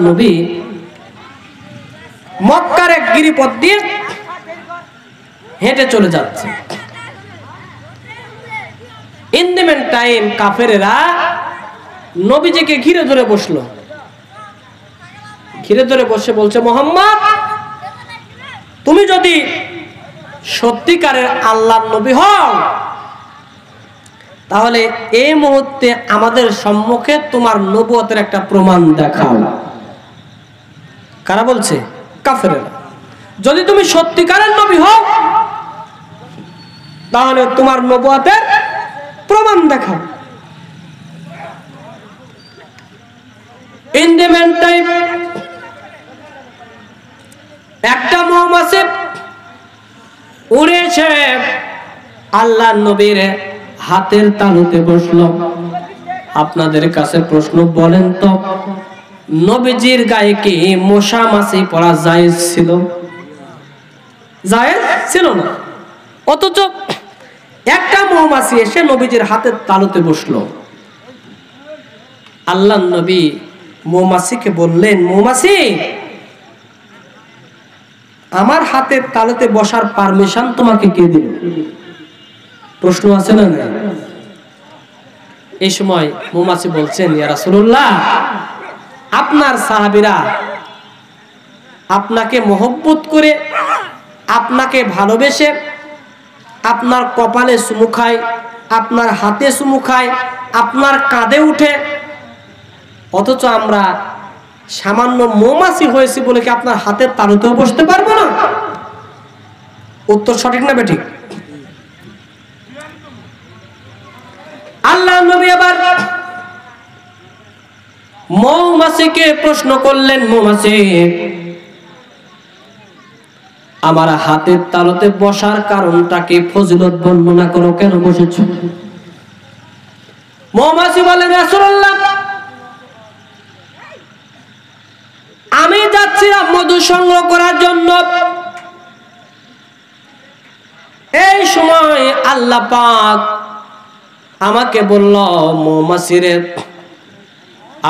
নবী মক্কার এক গিরিপথ দিয়ে হেঁটে চলে যাচ্ছে। ইন দ্য মেন টাইম কাফেরেরা নবীজিকে ঘিরে ধরে বসলো। ঘিরে ধরে বসে বলছে, মুহাম্মদ, তুমি যদি সত্যিকারের আল্লাহর নবী হও তাহলে এই মুহূর্তে আমাদের সম্মুখে তোমার নবুয়তের একটা প্রমাণ দেখাও। কারা বলছে? কাফেরেরা। যদি তুমি সত্যিকারের নবী হও তাহলে তোমার নবুয়তের প্রমাণ দেখাও। ইন দ্য মেন টাইম একটা মৌমাছি উড়ে এসে আল্লাহর নবীর হাতের তালুতে বসলো। আপনাদের কাছে প্রশ্ন, বলেন তো নবীজির গায়ে কি মশা মাছি পরা জায়েজ ছিল? জায়েজ ছিল না। অথচ একটা মৌমাছি এসে নবীজির হাতের তালুতে বসলো। আল্লাহর নবী মৌমাছিকে বললেন, মৌমাছি, আমার হাতের তালুতে বসার পারমিশন তোমাকে কে দিল? প্রশ্ন আছে না? এই সময় মৌমাছি বলছেন, ইয়া রাসূলুল্লাহ, আপনার সাহাবীরা আপনাকে মহব্বত করে, আপনাকে ভালোবেসে আপনার কপালে চুমু খায়, আপনার হাতে চুমু খায়, আপনার কাঁধে উঠে, অথচ আমরা সামান্য মৌমাছি হয়েছি বলে কি আপনার হাতের তালুতেও বসতে পারবো না? উত্তর সঠিক না বেঠিক? আল্লাহ নবী আবার মৌমাছিকে প্রশ্ন করলেন, মৌমাছি, আমার হাতের তালুতে বসার কারণটা কি, ফজিলত বর্ণনা করো, কেন বসেছ? মৌমাছি বলেন, রাসূলুল্লাহ, আমি যাচ্ছিলাম মধু সংগ্রহ করার জন্য। এই সময় আল্লাহ পাক আমাকে বলল, মৌমাছিরে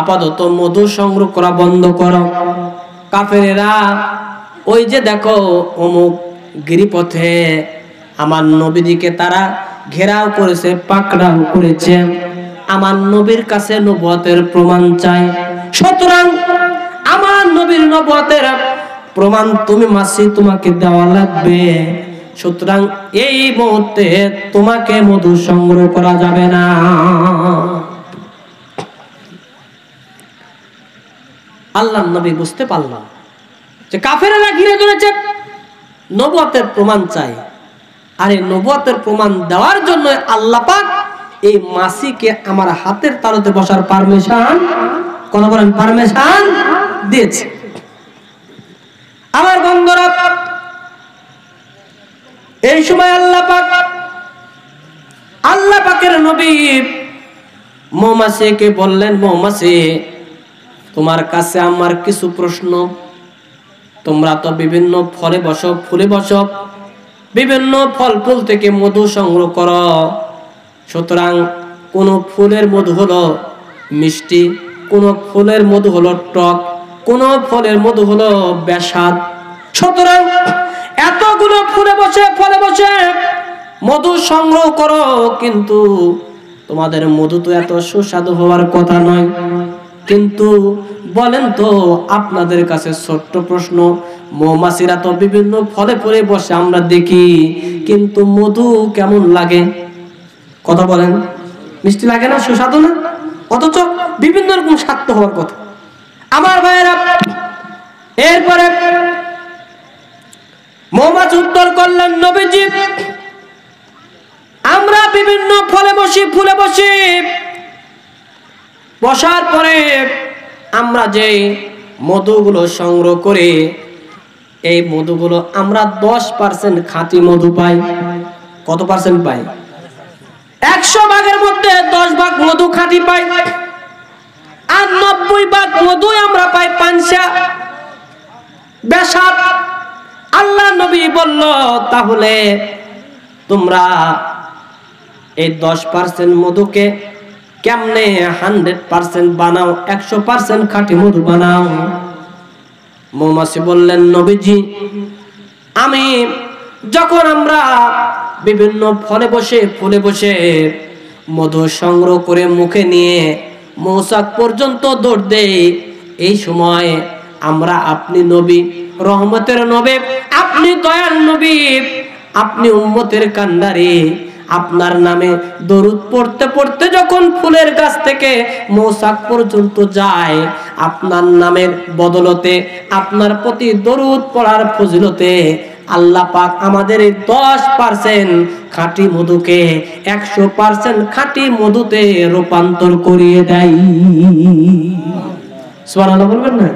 আপাতত মধু সংগ্রহ করা বন্ধ করো। কাফেরেরা ওই যে দেখো অমুক গিরিপথে আমার নবীদিকে তারা ঘেরাও করেছে, পাকড়াও করেছে, আমার নবীর কাছে নবুয়তের প্রমাণ চাই। সুতরাং আমার নবীর নবুয়তের প্রমাণ তুমি মাসি তোমাকে দেওয়া লাগবে। সুতরাং এই মুহূর্তে তোমাকে মধু সংগ্রহ করা যাবে না। আল্লাহর নবী বুঝতে পারলাম যে কাফেরেরা ঘিরে ধরেছে, নবুয়তের প্রমাণ চাই। আর এই নবুয়তের প্রমাণ দেওয়ার জন্য আল্লাহ পাক এই মাসিকে আমার হাতের তালুতে বসার পারমিশন, কথা বলেন, পারমিশন দিয়েছে। আমার বন্ধুরা, এই সময় আল্লাহ পাকের নবী মৌমাছিকে বললেন, মৌমাছি, তোমার কাছে আমার কিছু প্রশ্ন। তোমরা তো বিভিন্ন ফলে বসো, ফুলে বসো, বিভিন্ন ফল ফুল থেকে মধু সংগ্রহ করো। সুতরাং কোন ফুলের মধু হলো মিষ্টি, কোন ফুলের মধু হলো টক, কোন ফলের মধু হলো বেস্বাদ। সুতরাং এতগুলো ফলে বসে মধু সংগ্রহ করো, কিন্তু তোমাদের মধু তো এত সুস্বাদু হওয়ার কথা নয়। কিন্তু বলেন তো, আপনাদের কাছে ছোট্ট প্রশ্ন, মৌমাছিরা তো বিভিন্ন ফলে ফলে বসে আমরা দেখি, কিন্তু মধু কেমন লাগে? কথা বলেন, মিষ্টি লাগে না, সুস্বাদু না? অথচ বিভিন্ন রকম স্বাদ হওয়ার কথা। আমার ভাইয়েরা, এরপরে মৌমাছি উত্তর করলেন, নবীজি, আমরা বিভিন্ন ফলে বসি, ফুলে বসি, বসার পরে আমরা যে মধুগুলো সংগ্রহ করে, এই মধুগুলো আমরা 10% খাঁটি মধু পাই। কত পার্সেন্ট পাই? 100 ভাগের মধ্যে 10 ভাগ মধু খাঁটি পাই, আর 90 ভাগ মধু আমরা পাই পানসা, বেস্বাদ। আল্লাহ নবী বলল, তাহলে তোমরা এই 10% মধুকে কেমনে 100% বানাও, 100% খাঁটি মধু বানাও? মৌমাছি বললেন, নবীজি, আমি যখন আমরা বিভিন্ন ফুলে বসে মধু সংগ্রহ করে মুখে নিয়ে মৌচাক পর্যন্ত দৌড় দেই, এই সময় আমরা আপনি নবী, রহমতের নবী, আপনি দয়ার নবী, আপনি উম্মতের কান্ডারি, আপনার নামে দরুদ পড়তে পড়তে যখন ফুলের গাছ থেকে মৌচাক পর্যন্ত যায়, আপনার নামের বদলতে, আপনার প্রতি দরুদ পড়ার ফজিলতে আল্লাহ পাক আমাদের এই 10% খাঁটি মধুকে 100% খাঁটি মধুতে রূপান্তর করিয়ে দেয়। সুবহানাল্লাহ বলবেন না?